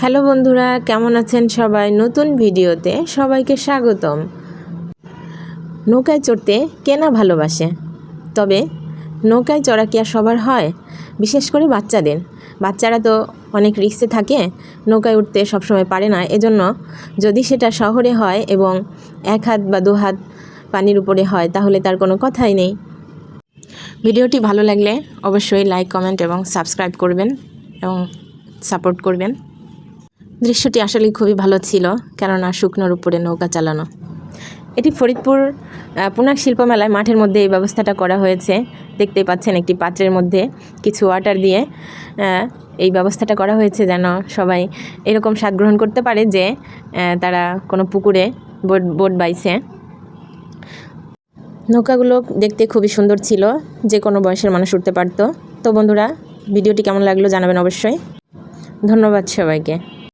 Hello বন্ধুরা, কেমন আছেন সবাই? নতুন ভিডিওতে সবাইকে স্বাগতম। নৌকায় চড়তে কে না ভালোবাসে, তবে নৌকায় চড়া কি আর সবার হয়? বিশেষ করে বাচ্চারা তো অনেক রিস্কে থাকে, নৌকায় উঠতে সবসময় পারে না। এজন্য যদি সেটা শহরে হয় এবং 1 হাত বা 2 হাত পানির উপরে হয় তাহলে তার কোনো কথাই নেই। ভিডিওটি ভালো লাগলে অবশ্যই লাইক, কমেন্ট এবং সাবস্ক্রাইব করবেন এবং সাপোর্ট করবেন। দৃশ্যটি আসলে খুবই ভালো ছিল, কেননা শুকনোর উপরে নৌকা চালানো। এটি ফরিদপুর পুনাক শিল্পমেলায় মাঠের মধ্যে এই ব্যবস্থাটা করা হয়েছে। দেখতেই পাচ্ছেন একটি পাত্রের মধ্যে কিছু ওয়াটার দিয়ে এই ব্যবস্থাটা করা হয়েছে, যেন সবাই এরকম স্বাদ গ্রহণ করতে পারে যে তারা কোনো পুকুরে বোট বাইছে। নৌকাগুলো দেখতে খুবই সুন্দর ছিল, যে কোনো বয়সের মানুষ উঠতে পারতো। তো বন্ধুরা, ভিডিওটি কেমন লাগলো জানাবেন অবশ্যই। ধন্যবাদ সবাইকে।